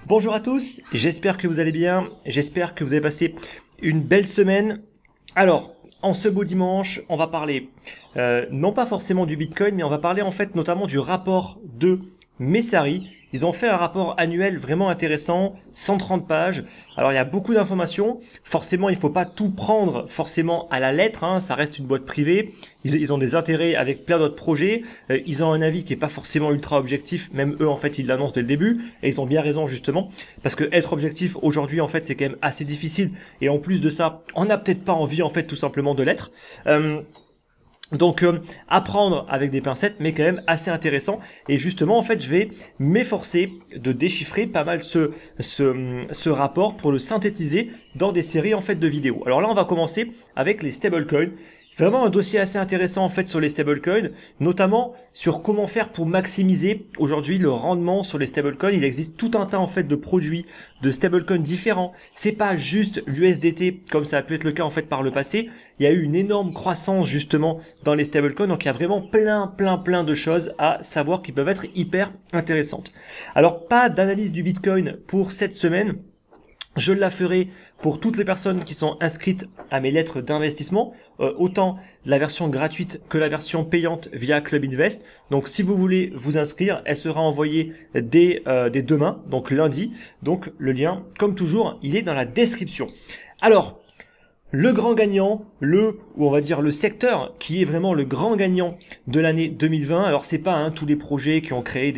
Bonjour à tous, j'espère que vous allez bien, j'espère que vous avez passé une belle semaine. Alors, en ce beau dimanche, on va parler non pas forcément du Bitcoin, mais on va parler en fait notamment du rapport de Messari. Ils ont fait un rapport annuel vraiment intéressant, 130 pages. Alors il y a beaucoup d'informations. Forcément, il ne faut pas tout prendre forcément à la lettre, hein. Ça reste une boîte privée. Ils ont des intérêts avec plein d'autres projets. Ils ont un avis qui est pas forcément ultra objectif. Même eux, en fait, ils l'annoncent dès le début. Et ils ont bien raison justement, parce que être objectif aujourd'hui, en fait, c'est quand même assez difficile. Et en plus de ça, on n'a peut-être pas envie, en fait, tout simplement de l'être. Donc apprendre avec des pincettes, mais quand même assez intéressant. Et justement, en fait, je vais m'efforcer de déchiffrer pas mal ce rapport pour le synthétiser dans des séries en fait de vidéos. Alors là, on va commencer avec les stablecoins. Vraiment un dossier assez intéressant en fait sur les stablecoins, notamment sur comment faire pour maximiser aujourd'hui le rendement sur les stablecoins. Il existe tout un tas en fait de produits de stablecoins différents. C'est pas juste l'USDT comme ça a pu être le cas en fait par le passé. Il y a eu une énorme croissance justement dans les stablecoins, donc il y a vraiment plein de choses à savoir qui peuvent être hyper intéressantes. Alors pas d'analyse du Bitcoin pour cette semaine. Je la ferai pour toutes les personnes qui sont inscrites à mes lettres d'investissement, autant la version gratuite que la version payante via Club Invest. Donc si vous voulez vous inscrire, elle sera envoyée dès demain, donc lundi. Donc le lien, comme toujours, il est dans la description. Alors, le grand gagnant, ou on va dire le secteur qui est vraiment le grand gagnant de l'année 2020. Alors c'est pas tous les projets qui ont créé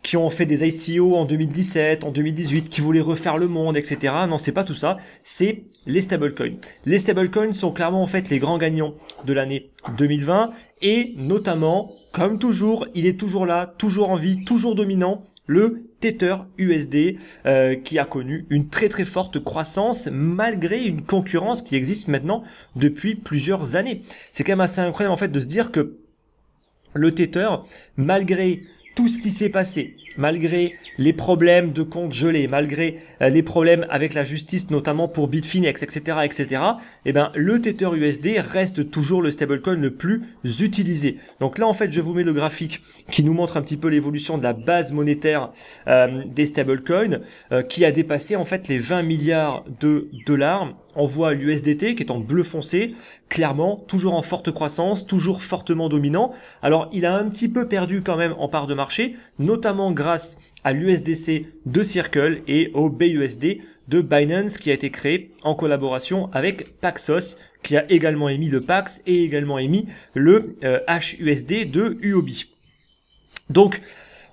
qui ont fait des ICO en 2017, en 2018, qui voulaient refaire le monde, etc. Non, c'est pas tout ça. C'est les stablecoins. Les stablecoins sont clairement en fait les grands gagnants de l'année 2020 et notamment, comme toujours, il est toujours là, toujours en vie, toujours dominant. Le Tether USD qui a connu une très forte croissance malgré une concurrence qui existe maintenant depuis plusieurs années. C'est quand même assez incroyable en fait de se dire que le Tether, malgré tout ce qui s'est passé, malgré les problèmes de comptes gelés, malgré les problèmes avec la justice, notamment pour Bitfinex, etc., eh ben, le Tether USD reste toujours le stablecoin le plus utilisé. Donc là, en fait, je vous mets le graphique qui nous montre un petit peu l'évolution de la base monétaire des stablecoins, qui a dépassé, en fait, les 20 milliards de dollars. On voit l'USDT qui est en bleu foncé, clairement, toujours en forte croissance, toujours fortement dominant. Alors, il a un petit peu perdu quand même en part de marché, notamment grâce à l'USDC de Circle et au BUSD de Binance qui a été créé en collaboration avec Paxos, qui a également émis le Pax et également émis le HUSD de UOB. Donc,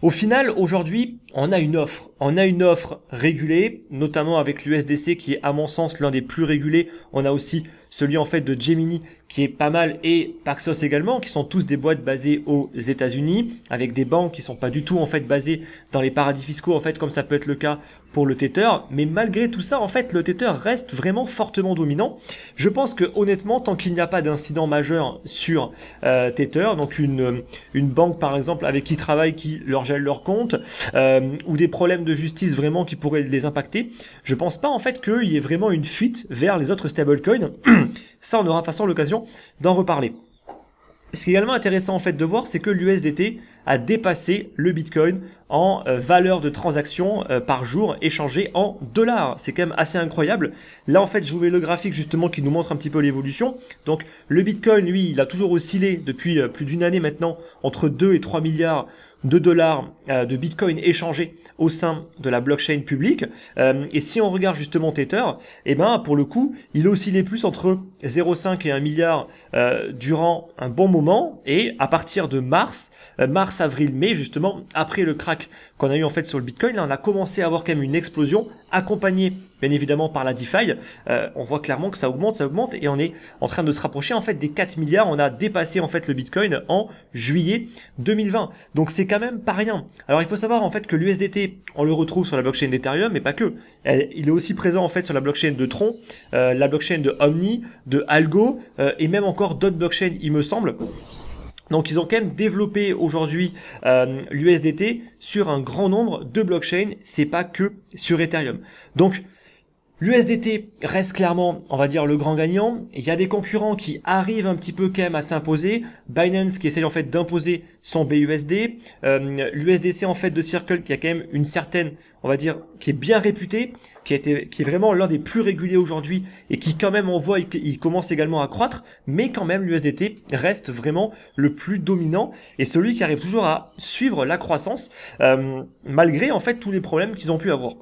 au final, aujourd'hui, on a une offre. On a une offre régulée, notamment avec l'USDC qui est à mon sens l'un des plus régulés. On a aussi celui en fait de Gemini qui est pas mal et Paxos également, qui sont tous des boîtes basées aux États-Unis avec des banques qui sont pas du tout en fait basées dans les paradis fiscaux en fait comme ça peut être le cas pour le Tether. Mais malgré tout ça en fait le Tether reste vraiment fortement dominant. Je pense que honnêtement tant qu'il n'y a pas d'incident majeur sur Tether, donc une banque par exemple avec qui ils travaillent qui leur gèle leur compte ou des problèmes de justice vraiment qui pourraient les impacter, je pense pas en fait qu'il y ait vraiment une fuite vers les autres stablecoins. Ça on aura de toute façon l'occasion d'en reparler. Ce qui est également intéressant en fait de voir, c'est que l'USDT a dépassé le Bitcoin en valeur de transaction par jour échangée en dollars. C'est quand même assez incroyable. Là en fait je vous mets le graphique justement qui nous montre un petit peu l'évolution. Donc le Bitcoin lui il a toujours oscillé depuis plus d'une année maintenant entre 2 et 3 milliards de dollars de Bitcoin échangés au sein de la blockchain publique. Et si on regarde justement Tether, eh ben pour le coup, il oscillait plus entre 0,5 et 1 milliard durant un bon moment. Et à partir de mars, avril, mai, justement, après le crack qu'on a eu en fait sur le Bitcoin, là, on a commencé à avoir quand même une explosion accompagnée bien évidemment par la DeFi. On voit clairement que ça augmente et on est en train de se rapprocher en fait des 4 milliards. On a dépassé en fait le Bitcoin en juillet 2020. Donc c'est quand même pas rien. Alors il faut savoir en fait que l'USDT, on le retrouve sur la blockchain d'Ethereum, mais pas que. Il est aussi présent en fait sur la blockchain de Tron, la blockchain de Omni, de Algo et même encore d'autres blockchains il me semble. Donc ils ont quand même développé aujourd'hui l'USDT sur un grand nombre de blockchains, c'est pas que sur Ethereum. Donc L'USDT reste clairement, on va dire, le grand gagnant. Il y a des concurrents qui arrivent un petit peu quand même à s'imposer. Binance qui essaye en fait d'imposer son BUSD. L'USDC en fait de Circle qui a quand même une certaine, on va dire, qui est bien réputé, qui est vraiment l'un des plus réguliers aujourd'hui et qui quand même on voit, il commence également à croître. Mais quand même l'USDT reste vraiment le plus dominant et celui qui arrive toujours à suivre la croissance malgré en fait tous les problèmes qu'ils ont pu avoir.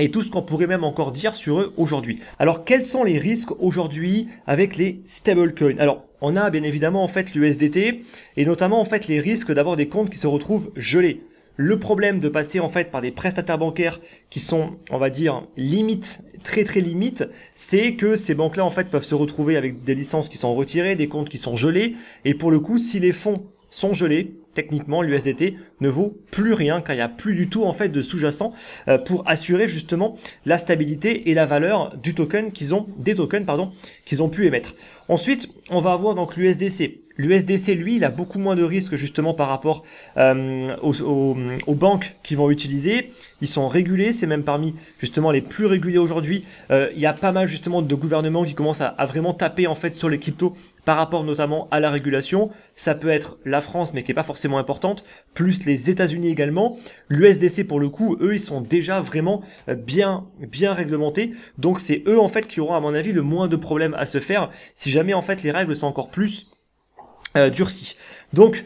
Et tout ce qu'on pourrait même encore dire sur eux aujourd'hui. Alors, quels sont les risques aujourd'hui avec les stablecoins? Alors, on a bien évidemment en fait l'USDT et notamment en fait les risques d'avoir des comptes qui se retrouvent gelés. Le problème de passer en fait par des prestataires bancaires qui sont, on va dire, limite, très limite, c'est que ces banques-là en fait peuvent se retrouver avec des licences qui sont retirées, des comptes qui sont gelés et pour le coup, si les fonds sont gelés, techniquement l'USDT ne vaut plus rien car il n'y a plus du tout en fait de sous-jacent pour assurer justement la stabilité et la valeur du token des tokens qu'ils ont pu émettre. Ensuite, on va avoir donc l'USDC. L'USDC, lui, il a beaucoup moins de risques justement par rapport aux banques qui vont utiliser. Ils sont régulés, c'est même parmi justement les plus régulés aujourd'hui. Il y a pas mal justement de gouvernements qui commencent à vraiment taper en fait sur les cryptos par rapport notamment à la régulation. Ça peut être la France, mais qui est pas forcément importante, plus les États-Unis également. L'USDC pour le coup, eux, ils sont déjà vraiment bien réglementés. Donc c'est eux en fait qui auront à mon avis le moins de problèmes à se faire si jamais en fait les règles sont encore plus durcies. Donc,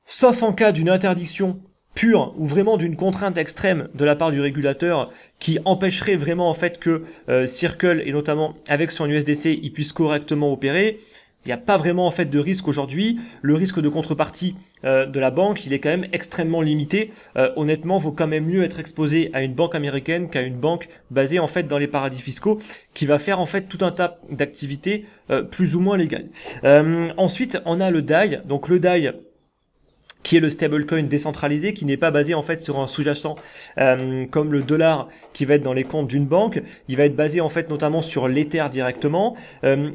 sauf en cas d'une interdiction pure ou vraiment d'une contrainte extrême de la part du régulateur qui empêcherait vraiment en fait que Circle et notamment avec son USDC il puisse correctement opérer. Il n'y a pas vraiment en fait de risque aujourd'hui. Le risque de contrepartie de la banque, il est quand même extrêmement limité. Honnêtement, il vaut quand même mieux être exposé à une banque américaine qu'à une banque basée en fait dans les paradis fiscaux qui va faire en fait tout un tas d'activités plus ou moins légales. Ensuite, on a le DAI. Donc le DAI, qui est le stablecoin décentralisé, qui n'est pas basé en fait sur un sous-jacent comme le dollar qui va être dans les comptes d'une banque. Il va être basé en fait notamment sur l'Ether directement.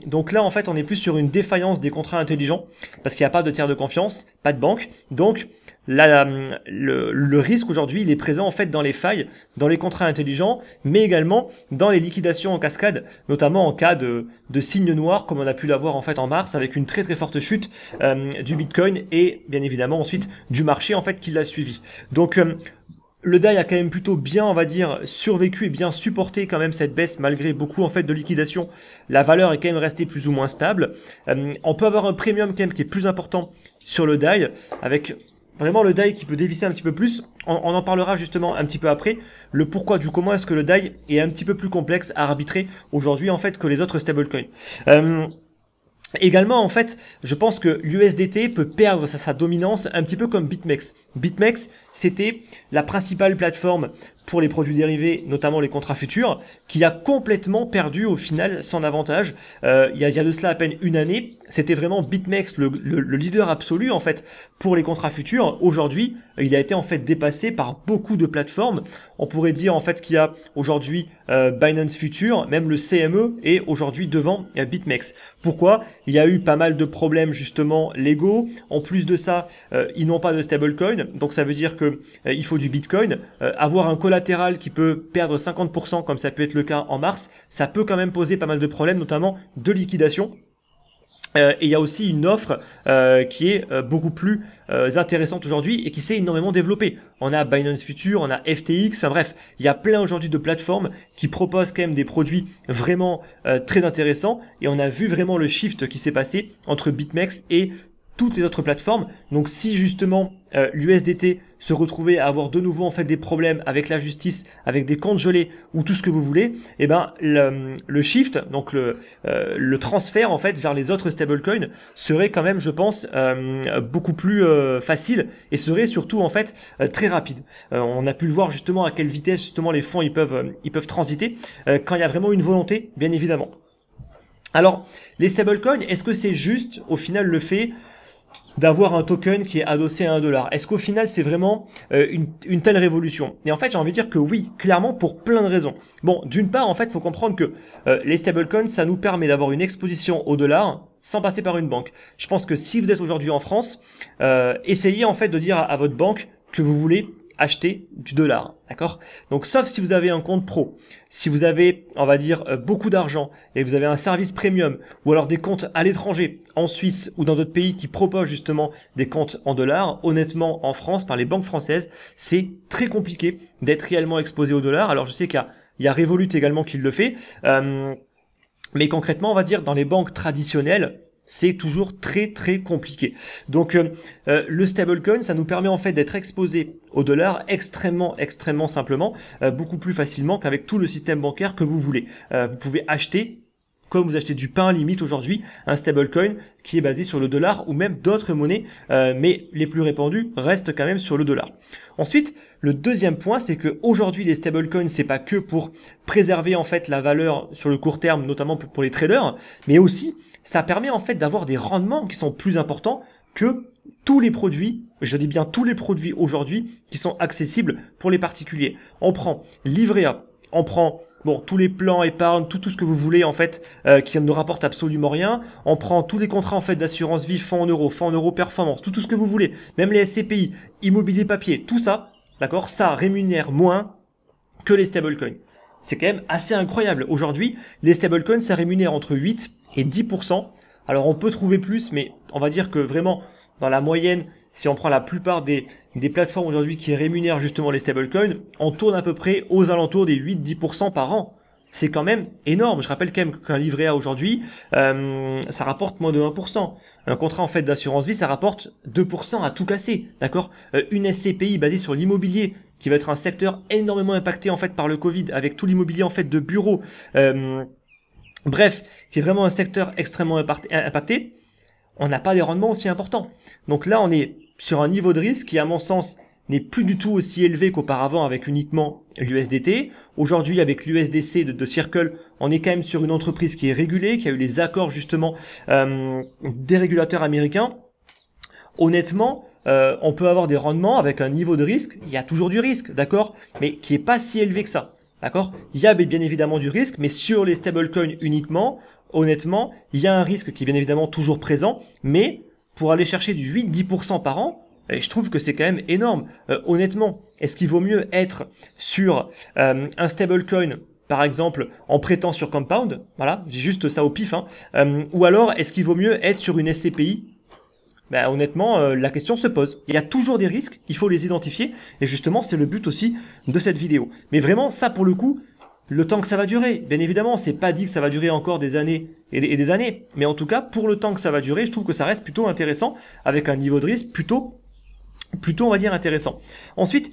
Donc là en fait on est plus sur une défaillance des contrats intelligents parce qu'il n'y a pas de tiers de confiance, pas de banque. Donc là, le risque aujourd'hui il est présent en fait dans les failles, dans les contrats intelligents, mais également dans les liquidations en cascade, notamment en cas de signe noir comme on a pu l'avoir en fait en mars avec une très forte chute du Bitcoin et bien évidemment ensuite du marché en fait qui l'a suivi. Donc le DAI a quand même plutôt bien, on va dire, survécu et bien supporté quand même cette baisse malgré beaucoup en fait de liquidation. La valeur est quand même restée plus ou moins stable. On peut avoir un premium quand même qui est plus important sur le DAI avec vraiment le DAI qui peut dévisser un petit peu plus. On en parlera justement un petit peu après. Le pourquoi du comment est-ce que le DAI est un petit peu plus complexe à arbitrer aujourd'hui en fait que les autres stablecoins. Également, en fait, je pense que l'USDT peut perdre sa dominance un petit peu comme BitMEX. BitMEX, c'était la principale plateforme pour les produits dérivés, notamment les contrats futurs, qui a complètement perdu au final son avantage. Il y a de cela à peine une année, c'était vraiment BitMEX le leader absolu en fait pour les contrats futurs. Aujourd'hui, il a été en fait dépassé par beaucoup de plateformes. On pourrait dire en fait qu'il y a aujourd'hui Binance Future, même le CME est aujourd'hui devant BitMEX. Pourquoi? Il y a eu pas mal de problèmes justement légaux. En plus de ça, ils n'ont pas de stablecoin, donc ça veut dire que il faut du Bitcoin. Avoir un collatéral qui peut perdre 50% comme ça peut être le cas en mars, ça peut quand même poser pas mal de problèmes, notamment de liquidation. Et il y a aussi une offre qui est beaucoup plus intéressante aujourd'hui et qui s'est énormément développée. On a Binance Future, on a FTX, enfin bref, il y a plein aujourd'hui de plateformes qui proposent quand même des produits vraiment très intéressants et on a vu vraiment le shift qui s'est passé entre BitMEX et toutes les autres plateformes. Donc si justement l'USDT se retrouvait à avoir de nouveau en fait des problèmes avec la justice, avec des comptes gelés ou tout ce que vous voulez, et ben le shift, donc le transfert en fait vers les autres stablecoins serait quand même, je pense, beaucoup plus facile et serait surtout en fait très rapide. On a pu le voir justement à quelle vitesse justement les fonds ils peuvent transiter quand il y a vraiment une volonté, bien évidemment. Alors les stablecoins, est-ce que c'est juste au final le fait d'avoir un token qui est adossé à $1? Est-ce qu'au final c'est vraiment une telle révolution? Et en fait j'ai envie de dire que oui, clairement pour plein de raisons. Bon, d'une part en fait il faut comprendre que les stablecoins ça nous permet d'avoir une exposition au dollar sans passer par une banque. Je pense que si vous êtes aujourd'hui en France, essayez en fait de dire à votre banque que vous voulez acheter du dollar, d'accord? Donc sauf si vous avez un compte pro, si vous avez, on va dire, beaucoup d'argent et vous avez un service premium ou alors des comptes à l'étranger, en Suisse ou dans d'autres pays qui proposent justement des comptes en dollars, honnêtement en France, par les banques françaises, c'est très compliqué d'être réellement exposé au dollar. Alors je sais qu'il y a Revolut également qui le fait, mais concrètement, on va dire dans les banques traditionnelles, c'est toujours très très compliqué. Donc le stablecoin, ça nous permet en fait d'être exposé au dollar extrêmement simplement, beaucoup plus facilement qu'avec tout le système bancaire que vous voulez. Vous pouvez acheter, comme vous achetez du pain limite aujourd'hui, un stablecoin qui est basé sur le dollar ou même d'autres monnaies, mais les plus répandues restent quand même sur le dollar. Ensuite, le deuxième point, c'est que aujourd'hui les stablecoins, c'est pas que pour préserver en fait la valeur sur le court terme, notamment pour les traders, mais aussi ça permet en fait d'avoir des rendements qui sont plus importants que tous les produits, je dis bien tous les produits aujourd'hui qui sont accessibles pour les particuliers. On prend livret A, on prend tous les plans épargne, tout ce que vous voulez en fait, qui ne rapporte absolument rien. On prend tous les contrats en fait d'assurance vie, fonds en euros performance, tout ce que vous voulez, même les SCPI, immobilier papier, tout ça, d'accord, ça rémunère moins que les stablecoins. C'est quand même assez incroyable. Aujourd'hui, les stablecoins, ça rémunère entre 8 et 10%. Alors on peut trouver plus, mais on va dire que vraiment, dans la moyenne, si on prend la plupart des plateformes aujourd'hui qui rémunèrent justement les stablecoins, on tourne à peu près aux alentours des 8-10% par an. C'est quand même énorme. Je rappelle quand même qu'un livret A aujourd'hui, ça rapporte moins de 1%. Un contrat en fait d'assurance vie, ça rapporte 2% à tout casser, d'accord? Une SCPI basée sur l'immobilier, qui va être un secteur énormément impacté en fait par le Covid, avec tout l'immobilier en fait de bureaux, bref, qui est vraiment un secteur extrêmement impacté, on n'a pas des rendements aussi importants. Donc là, on est sur un niveau de risque qui, à mon sens, n'est plus du tout aussi élevé qu'auparavant avec uniquement l'USDT. Aujourd'hui, avec l'USDC de Circle, on est quand même sur une entreprise qui est régulée, qui a eu les accords justement des régulateurs américains. Honnêtement, on peut avoir des rendements avec un niveau de risque, il y a toujours du risque, d'accord, mais qui est pas si élevé que ça, d'accord. Il y a bien évidemment du risque, mais sur les stablecoins uniquement, honnêtement, il y a un risque qui est bien évidemment toujours présent, mais pour aller chercher du 8-10% par an, je trouve que c'est quand même énorme. Honnêtement, est-ce qu'il vaut mieux être sur un stablecoin, par exemple, en prêtant sur Compound, voilà, j'ai juste ça au pif, ou alors est-ce qu'il vaut mieux être sur une SCPI? Honnêtement, la question se pose. Il y a toujours des risques, il faut les identifier, et justement, c'est le but aussi de cette vidéo. Mais vraiment, ça pour le coup, le temps que ça va durer, bien évidemment, c'est pas dit que ça va durer encore des années et des années, mais en tout cas, pour le temps que ça va durer, je trouve que ça reste plutôt intéressant, avec un niveau de risque plutôt on va dire intéressant. Ensuite,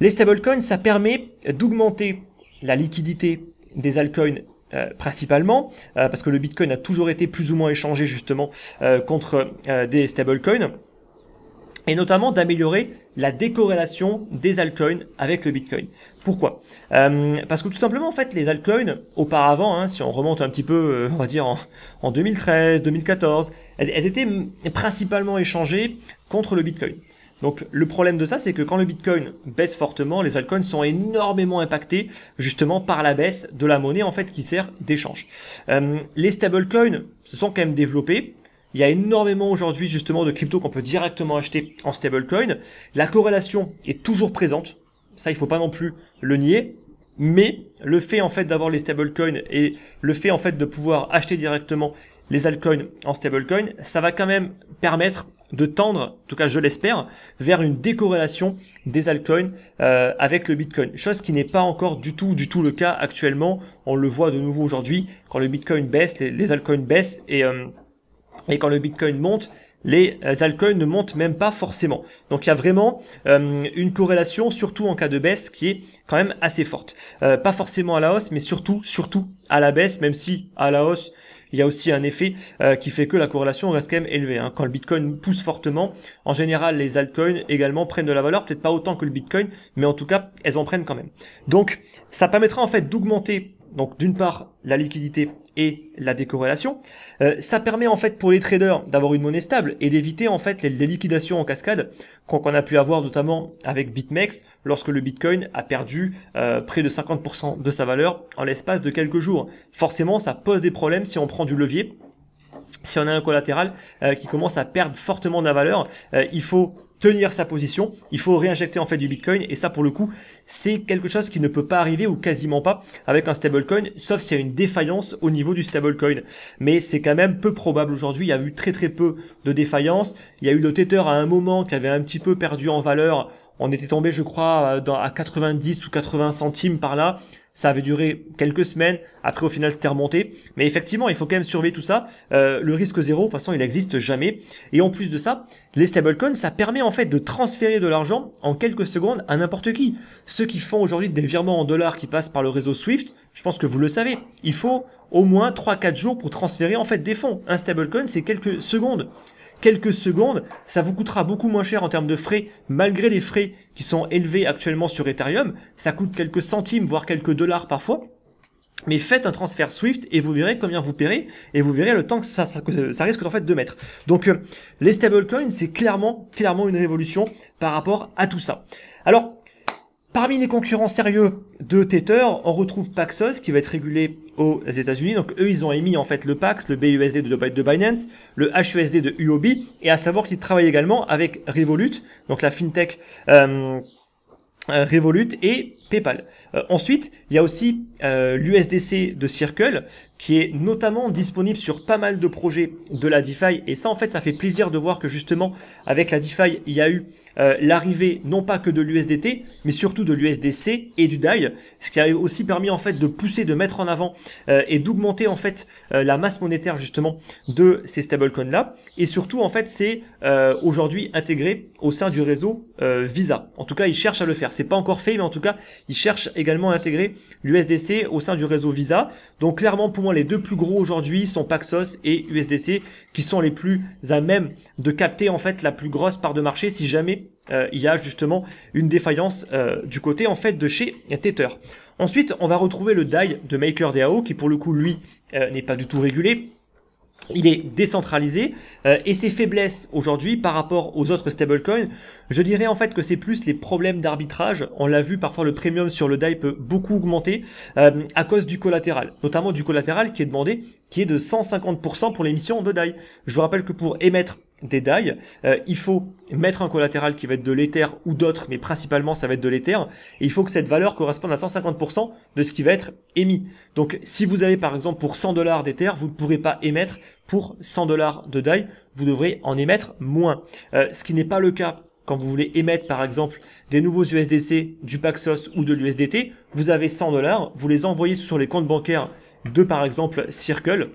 les stablecoins, ça permet d'augmenter la liquidité des altcoins principalement, parce que le Bitcoin a toujours été plus ou moins échangé justement contre des stablecoins, et notamment d'améliorer la décorrélation des altcoins avec le Bitcoin. Pourquoi? Parce que tout simplement, en fait, les altcoins, auparavant, si on remonte un petit peu, on va dire en 2013, 2014, elles étaient principalement échangées contre le Bitcoin. Donc le problème de ça, c'est que quand le Bitcoin baisse fortement, les altcoins sont énormément impactés justement par la baisse de la monnaie en fait qui sert d'échange. Les stablecoins se sont quand même développés. Il y a énormément aujourd'hui justement de cryptos qu'on peut directement acheter en stablecoin. La corrélation est toujours présente. Ça, il faut pas non plus le nier. Mais le fait en fait d'avoir les stablecoins et le fait en fait de pouvoir acheter directement les altcoins en stablecoin, ça va quand même permettre de tendre, en tout cas je l'espère, vers une décorrélation des altcoins avec le Bitcoin. Chose qui n'est pas encore du tout le cas actuellement. On le voit de nouveau aujourd'hui, quand le Bitcoin baisse, les altcoins baissent et quand le Bitcoin monte, les altcoins ne montent même pas forcément. Donc il y a vraiment une corrélation, surtout en cas de baisse, qui est quand même assez forte. Pas forcément à la hausse, mais surtout à la baisse, même si à la hausse, il y a aussi un effet qui fait que la corrélation reste quand même élevée. Quand le Bitcoin pousse fortement, en général, les altcoins également prennent de la valeur, peut-être pas autant que le Bitcoin, mais en tout cas, elles en prennent quand même. Donc, ça permettra en fait d'augmenter, donc d'une part, la liquidité et la décorrélation. Ça permet en fait pour les traders d'avoir une monnaie stable et d'éviter en fait les liquidations en cascade qu'on a pu avoir notamment avec BitMEX lorsque le Bitcoin a perdu près de 50% de sa valeur en l'espace de quelques jours. Forcément, ça pose des problèmes si on prend du levier. Si on a un collatéral qui commence à perdre fortement de la valeur, il faut tenir sa position, il faut réinjecter en fait du Bitcoin, et ça pour le coup, c'est quelque chose qui ne peut pas arriver ou quasiment pas avec un stablecoin, sauf s'il y a une défaillance au niveau du stablecoin. Mais c'est quand même peu probable aujourd'hui, il y a eu très peu de défaillance. Il y a eu le Tether à un moment qui avait un petit peu perdu en valeur, on était tombé je crois à 90 ou 80 centimes par là. Ça avait duré quelques semaines, après au final c'était remonté. Mais effectivement, il faut quand même surveiller tout ça. Le risque zéro, de toute façon, il n'existe jamais. Et en plus de ça, les stablecoins, ça permet en fait de transférer de l'argent en quelques secondes à n'importe qui. Ceux qui font aujourd'hui des virements en dollars qui passent par le réseau Swift, je pense que vous le savez, il faut au moins 3-4 jours pour transférer en fait des fonds. Un stablecoin, c'est quelques secondes. Quelques secondes, ça vous coûtera beaucoup moins cher en termes de frais, malgré les frais qui sont élevés actuellement sur Ethereum. Ça coûte quelques centimes, voire quelques dollars parfois. Mais faites un transfert Swift et vous verrez combien vous paierez, et vous verrez le temps que ça risque en fait de mettre. Donc les stablecoins, c'est clairement une révolution par rapport à tout ça. Alors, parmi les concurrents sérieux de Tether, on retrouve Paxos qui va être régulé aux États-Unis. Donc eux, ils ont émis en fait le Pax, le BUSD de Binance, le HUSD de UOB, et à savoir qu'ils travaillent également avec Revolut, donc la fintech Revolut et PayPal. Ensuite, il y a aussi l'USDC de Circle qui est notamment disponible sur pas mal de projets de la DeFi, et ça en fait ça fait plaisir de voir que justement avec la DeFi il y a eu l'arrivée non pas que de l'USDT mais surtout de l'USDC et du DAI, ce qui a aussi permis en fait de pousser, de mettre en avant et d'augmenter en fait la masse monétaire justement de ces stablecoins là, et surtout en fait c'est aujourd'hui intégré au sein du réseau Visa. En tout cas ils cherchent à le faire, c'est pas encore fait mais en tout cas ils cherchent également à intégrer l'USDC au sein du réseau Visa. Donc clairement pour moi les deux plus gros aujourd'hui sont Paxos et USDC qui sont les plus à même de capter en fait la plus grosse part de marché si jamais il y a justement une défaillance du côté en fait de chez Tether. Ensuite, on va retrouver le DAI de MakerDAO qui pour le coup lui n'est pas du tout régulé. Il est décentralisé et ses faiblesses aujourd'hui par rapport aux autres stablecoins, je dirais en fait que c'est plus les problèmes d'arbitrage. On l'a vu, parfois le premium sur le DAI peut beaucoup augmenter à cause du collatéral, notamment du collatéral qui est demandé, qui est de 150% pour l'émission de DAI. Je vous rappelle que pour émettre des DAI, il faut mettre un collatéral qui va être de l'Ether ou d'autres, mais principalement ça va être de l'Ether, et il faut que cette valeur corresponde à 150% de ce qui va être émis. Donc si vous avez par exemple pour 100 $ d'Ether, vous ne pourrez pas émettre pour 100 $ de DAI, vous devrez en émettre moins. Ce qui n'est pas le cas quand vous voulez émettre par exemple des nouveaux USDC, du Paxos ou de l'USDT. Vous avez 100 $, vous les envoyez sur les comptes bancaires de par exemple Circle,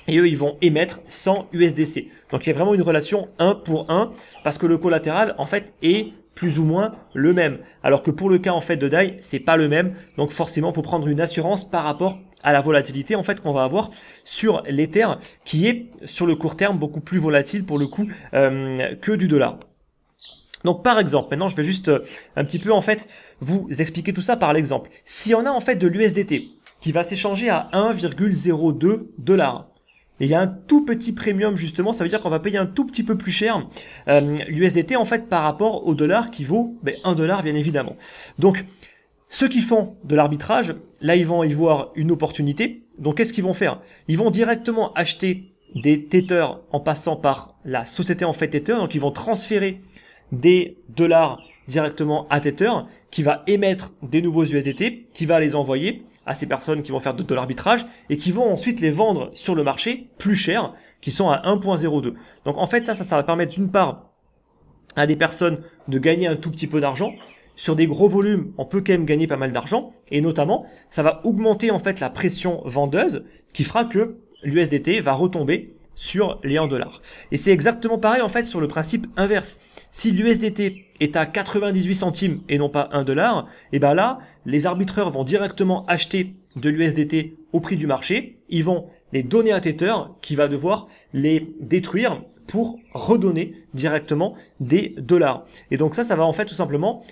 et eux, ils vont émettre 100 USDC. Donc, il y a vraiment une relation 1 pour 1, parce que le collatéral, en fait, est plus ou moins le même. Alors que pour le cas, en fait, de DAI, c'est pas le même. Donc, forcément, il faut prendre une assurance par rapport à la volatilité, en fait, qu'on va avoir sur l'Ether, qui est, sur le court terme, beaucoup plus volatile, pour le coup, que du dollar. Donc, par exemple, maintenant, je vais juste un petit peu, en fait, vous expliquer tout ça par l'exemple. Si on a, en fait, de l'USDT qui va s'échanger à 1,02 $, et il y a un tout petit premium justement, ça veut dire qu'on va payer un tout petit peu plus cher l'USDT en fait par rapport au dollar qui vaut 1 $ bien évidemment. Donc ceux qui font de l'arbitrage, là ils vont y voir une opportunité. Donc qu'est-ce qu'ils vont faire? Ils vont directement acheter des Tether en passant par la société en fait Tether, donc ils vont transférer des dollars directement à Tether qui va émettre des nouveaux USDT, qui va les envoyer à ces personnes qui vont faire de l'arbitrage et qui vont ensuite les vendre sur le marché plus cher, qui sont à 1,02. Donc en fait ça va permettre d'une part à des personnes de gagner un tout petit peu d'argent. Sur des gros volumes, on peut quand même gagner pas mal d'argent, et notamment ça va augmenter en fait la pression vendeuse qui fera que l'USDT va retomber sur les 1 $. Et c'est exactement pareil en fait sur le principe inverse. Si l'USDT est à 98 centimes et non pas 1 $, et ben là, les arbitreurs vont directement acheter de l'USDT au prix du marché, ils vont les donner à Tether qui va devoir les détruire pour redonner directement des dollars. Et donc ça va en fait tout simplement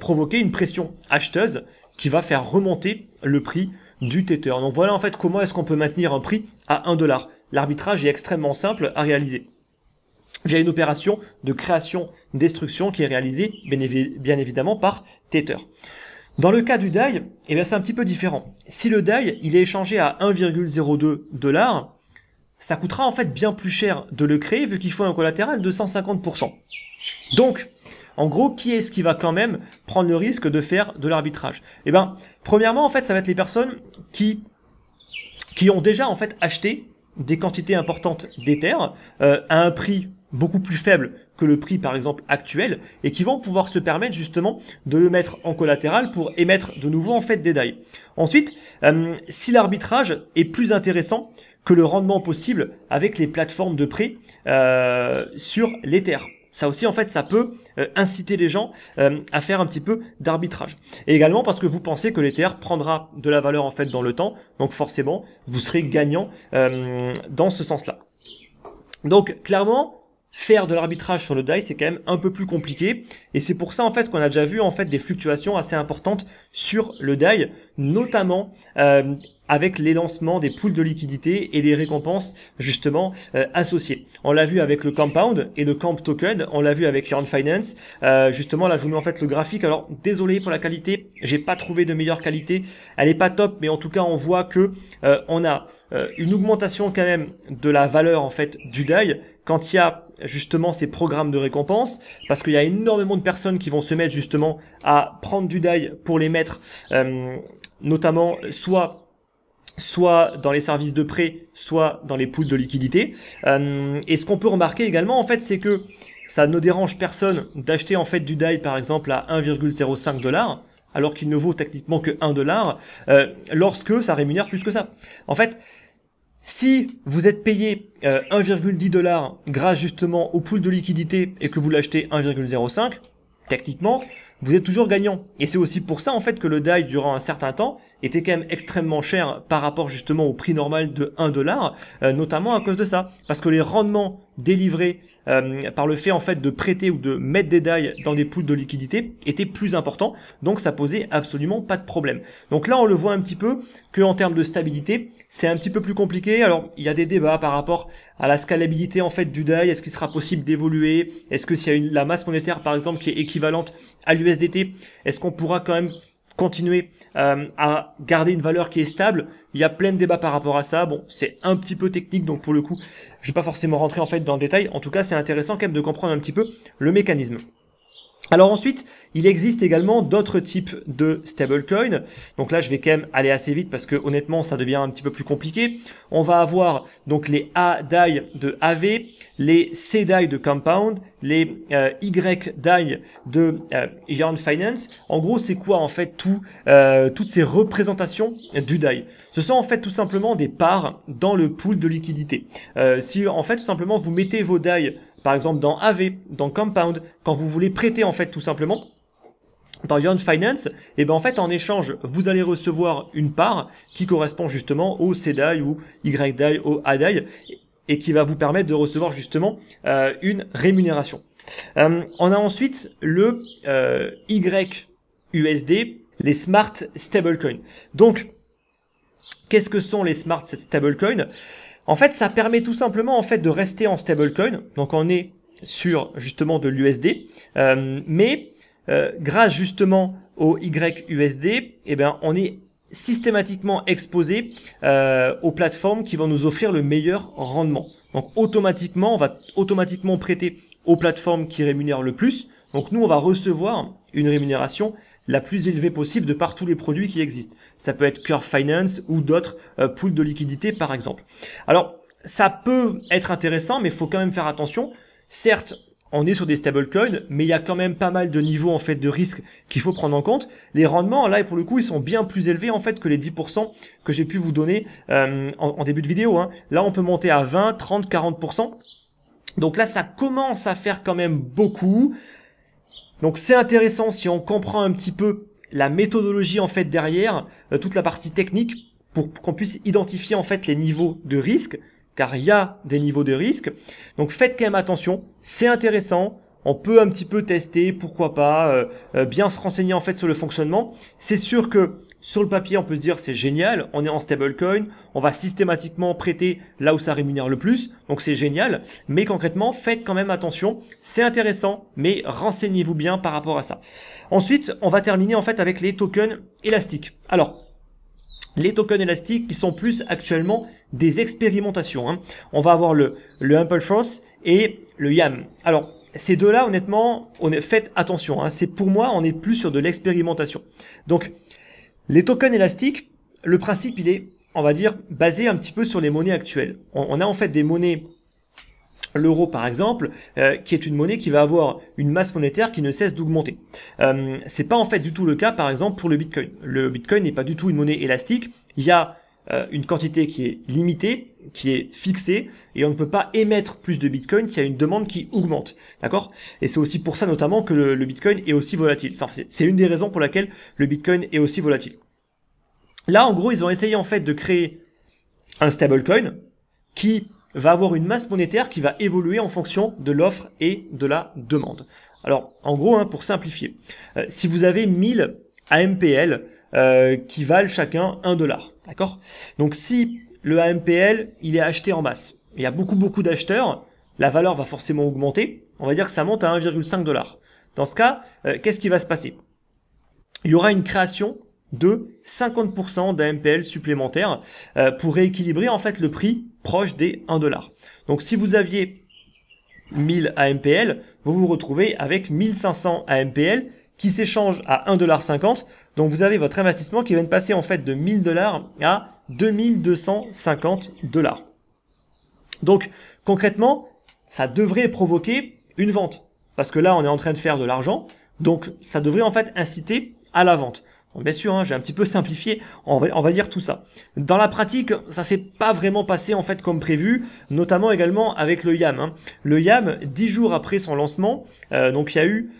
provoquer une pression acheteuse qui va faire remonter le prix du Tether. Donc voilà en fait comment est-ce qu'on peut maintenir un prix à 1 $. L'arbitrage est extrêmement simple à réaliser via une opération de création-destruction qui est réalisée bien évidemment par Tether. Dans le cas du DAI, c'est un petit peu différent. Si le DAI il est échangé à 1,02 $, ça coûtera en fait bien plus cher de le créer vu qu'il faut un collatéral de 150%. Donc, en gros, qui est-ce qui va quand même prendre le risque de faire de l'arbitrage? Eh ben, premièrement, en fait, ça va être les personnes qui ont déjà en fait acheté des quantités importantes d'Ether à un prix beaucoup plus faible que le prix par exemple actuel et qui vont pouvoir se permettre justement de le mettre en collatéral pour émettre de nouveau en fait des DAI. Ensuite, si l'arbitrage est plus intéressant que le rendement possible avec les plateformes de prêt sur l'Ether. Ça aussi, en fait, ça peut inciter les gens à faire un petit peu d'arbitrage. Et également parce que vous pensez que l'Ether prendra de la valeur en fait dans le temps, donc forcément, vous serez gagnant dans ce sens-là. Donc, clairement, faire de l'arbitrage sur le DAI, c'est quand même un peu plus compliqué. Et c'est pour ça, en fait, qu'on a déjà vu en fait des fluctuations assez importantes sur le DAI, notamment avec les lancements des pools de liquidité et des récompenses justement associées. On l'a vu avec le Compound et le Camp Token, on l'a vu avec Yearn Finance. Justement, là, je vous mets en fait le graphique. Alors, désolé pour la qualité, j'ai pas trouvé de meilleure qualité. Elle est pas top, mais en tout cas, on voit que on a une augmentation quand même de la valeur en fait du DAI quand il y a justement ces programmes de récompense, parce qu'il y a énormément de personnes qui vont se mettre justement à prendre du DAI pour les mettre notamment soit dans les services de prêt, soit dans les pools de liquidité. Et ce qu'on peut remarquer également, en fait, c'est que ça ne dérange personne d'acheter en fait du DAI, par exemple, à 1,05 $, alors qu'il ne vaut techniquement que 1 $, lorsque ça rémunère plus que ça. En fait, si vous êtes payé 1,10 $ grâce justement au pool de liquidité et que vous l'achetez 1,05, techniquement, vous êtes toujours gagnant. Et c'est aussi pour ça en fait que le DAI durant un certain temps était quand même extrêmement cher par rapport justement au prix normal de 1 $, notamment à cause de ça. Parce que les rendements délivrés par le fait en fait de prêter ou de mettre des DAI dans des pools de liquidité étaient plus importants, donc ça posait absolument pas de problème. Donc là on le voit un petit peu qu'en termes de stabilité, c'est un petit peu plus compliqué. Alors il y a des débats par rapport à la scalabilité en fait du DAI, est-ce qu'il sera possible d'évoluer, est-ce que s'il y a la masse monétaire par exemple qui est équivalente à l'USDT, est-ce qu'on pourra quand même continuer à garder une valeur qui est stable? Il y a plein de débats par rapport à ça. Bon, c'est un petit peu technique, donc pour le coup, je vais pas forcément rentrer en fait dans le détail. En tout cas, c'est intéressant quand même de comprendre un petit peu le mécanisme. Alors ensuite, il existe également d'autres types de stablecoins. Donc là, je vais quand même aller assez vite parce que honnêtement, ça devient un petit peu plus compliqué. On va avoir donc les A-DAI de AV, les C-DAI de Compound, les Y-DAI de Yearn Finance. En gros, c'est quoi en fait toutes ces représentations du DAI? Ce sont en fait tout simplement des parts dans le pool de liquidité. Si en fait tout simplement vous mettez vos DAI par exemple dans AV, dans Compound, quand vous voulez prêter en fait tout simplement dans Yearn Finance, et ben en fait en échange vous allez recevoir une part qui correspond justement au C-DAI ou Y-DAI, au A-DAI, et qui va vous permettre de recevoir justement une rémunération. On a ensuite le YUSD, les Smart Stablecoins. Donc, qu'est-ce que sont les Smart Stablecoins? En fait, ça permet tout simplement en fait de rester en stablecoin. Donc, on est sur justement de l'USD, mais grâce justement au YUSD, eh ben on est systématiquement exposé aux plateformes qui vont nous offrir le meilleur rendement. Donc automatiquement, on va automatiquement prêter aux plateformes qui rémunèrent le plus. Donc nous, on va recevoir une rémunération la plus élevée possible de par tous les produits qui existent. Ça peut être Curve Finance ou d'autres pools de liquidité par exemple. Alors ça peut être intéressant, mais il faut quand même faire attention. Certes, on est sur des stablecoins, mais il y a quand même pas mal de niveaux en fait de risque qu'il faut prendre en compte. Les rendements, là, pour le coup, ils sont bien plus élevés en fait que les 10% que j'ai pu vous donner en début de vidéo. Là, on peut monter à 20, 30, 40%. Donc là, ça commence à faire quand même beaucoup. Donc c'est intéressant si on comprend un petit peu la méthodologie en fait derrière, toute la partie technique, pour qu'on puisse identifier en fait les niveaux de risque. Car il y a des niveaux de risque. Donc faites quand même attention, c'est intéressant, on peut un petit peu tester, pourquoi pas, bien se renseigner en fait sur le fonctionnement. C'est sûr que sur le papier, on peut se dire c'est génial, on est en stablecoin, on va systématiquement prêter là où ça rémunère le plus, donc c'est génial, mais concrètement, faites quand même attention, c'est intéressant, mais renseignez-vous bien par rapport à ça. Ensuite, on va terminer en fait avec les tokens élastiques. Alors, les tokens élastiques qui sont plus actuellement des expérimentations. Hein. On va avoir le Ampleforth et le YAM. Alors, ces deux-là, honnêtement, faites attention. Hein. C'est pour moi, on est plus sur de l'expérimentation. Donc, les tokens élastiques, le principe, il est, on va dire, basé un petit peu sur les monnaies actuelles. On a en fait des monnaies, l'euro par exemple, qui est une monnaie qui va avoir une masse monétaire qui ne cesse d'augmenter. C'est pas en fait du tout le cas, par exemple, pour le Bitcoin. Le Bitcoin n'est pas du tout une monnaie élastique. Il y a une quantité qui est limitée, qui est fixée, et on ne peut pas émettre plus de Bitcoin s'il y a une demande qui augmente, d'accord? Et c'est aussi pour ça notamment que le Bitcoin est aussi volatile. C'est une des raisons pour laquelle le Bitcoin est aussi volatile. Là, en gros, ils ont essayé en fait de créer un stablecoin qui va avoir une masse monétaire qui va évoluer en fonction de l'offre et de la demande. Alors, en gros, hein, pour simplifier, si vous avez 1000 AMPL qui valent chacun 1 $, d'accord? Donc, si le AMPL, il est acheté en masse, il y a beaucoup d'acheteurs, la valeur va forcément augmenter, on va dire que ça monte à 1,5 $. Dans ce cas, qu'est-ce qui va se passer? Il y aura une création de 50% d'AMPL supplémentaires pour rééquilibrer en fait le prix proche des 1 $. Donc si vous aviez 1000 AMPL, vous vous retrouvez avec 1500 AMPL qui s'échangent à 1,50 $. Donc vous avez votre investissement qui vient de passer en fait de 1000 $ à 2250 $. Donc concrètement, ça devrait provoquer une vente parce que là on est en train de faire de l'argent, donc ça devrait en fait inciter à la vente. Bon, bien sûr, hein, j'ai un petit peu simplifié, on va dire tout ça. Dans la pratique, ça s'est pas vraiment passé en fait comme prévu, notamment également avec le YAM. Hein. Le YAM, 10 jours après son lancement, donc il y a eu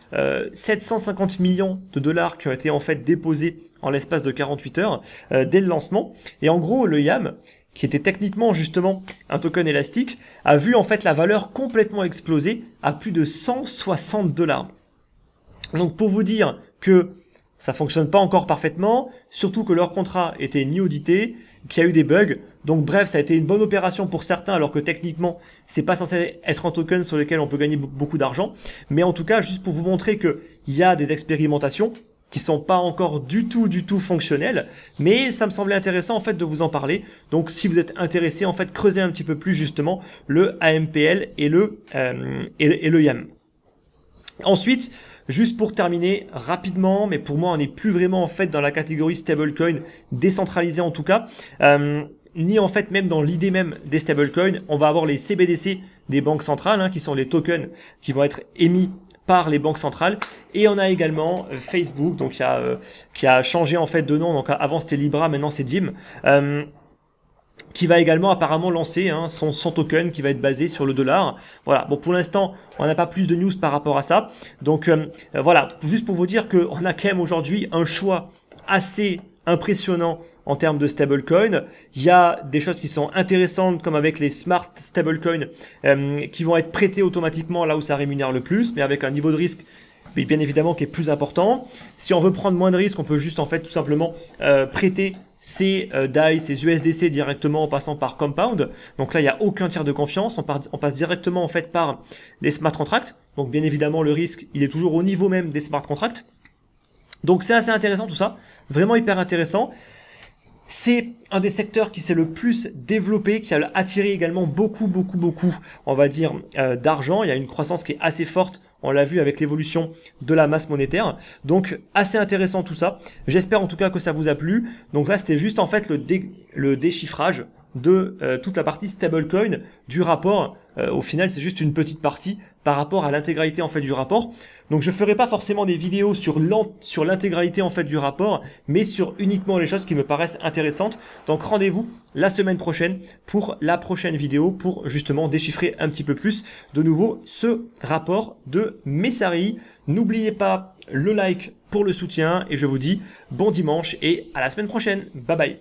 750 millions de dollars qui ont été en fait déposés en l'espace de 48 heures dès le lancement. Et en gros, le YAM, qui était techniquement justement un token élastique, a vu en fait la valeur complètement exploser à plus de 160 $. Donc pour vous dire que ça fonctionne pas encore parfaitement, surtout que leur contrat était ni audité, qu'il y a eu des bugs. Donc bref, ça a été une bonne opération pour certains, alors que techniquement, c'est pas censé être un token sur lequel on peut gagner beaucoup d'argent. Mais en tout cas, juste pour vous montrer que il y a des expérimentations qui sont pas encore du tout fonctionnelles, mais ça me semblait intéressant en fait de vous en parler. Donc si vous êtes intéressé, en fait, creusez un petit peu plus justement le AMPL et le YAM. Ensuite, juste pour terminer rapidement, mais pour moi on n'est plus vraiment en fait dans la catégorie stablecoin décentralisé en tout cas, ni en fait même dans l'idée même des stablecoins. On va avoir les CBDC des banques centrales, hein, qui sont les tokens qui vont être émis par les banques centrales, et on a également Facebook, donc qui a changé en fait de nom. Donc avant c'était Libra, maintenant c'est Diem. Qui va également apparemment lancer son token qui va être basé sur le dollar. Voilà, bon pour l'instant, on n'a pas plus de news par rapport à ça. Donc voilà, juste pour vous dire qu'on a quand même aujourd'hui un choix assez impressionnant en termes de stablecoin. Il y a des choses qui sont intéressantes comme avec les smart stablecoins qui vont être prêtés automatiquement là où ça rémunère le plus, mais avec un niveau de risque bien évidemment qui est plus important. Si on veut prendre moins de risques, on peut juste en fait tout simplement prêter ces DAI, ces USDC directement en passant par Compound. Donc là, il n'y a aucun tiers de confiance. On passe directement en fait par des smart contracts. Donc bien évidemment, le risque, il est toujours au niveau même des smart contracts. Donc c'est assez intéressant tout ça, vraiment hyper intéressant. C'est un des secteurs qui s'est le plus développé, qui a attiré également beaucoup, on va dire, d'argent. Il y a une croissance qui est assez forte. On l'a vu avec l'évolution de la masse monétaire. Donc, assez intéressant tout ça. J'espère en tout cas que ça vous a plu. Donc là, c'était juste en fait le déchiffrage de toute la partie stablecoin du rapport. Au final, c'est juste une petite partie par rapport à l'intégralité en fait du rapport. Donc je ferai pas forcément des vidéos sur l'intégralité en fait du rapport, mais sur uniquement les choses qui me paraissent intéressantes. Donc rendez-vous la semaine prochaine pour la prochaine vidéo pour justement déchiffrer un petit peu plus de nouveau ce rapport de Messari. N'oubliez pas le like pour le soutien et je vous dis bon dimanche et à la semaine prochaine. Bye bye.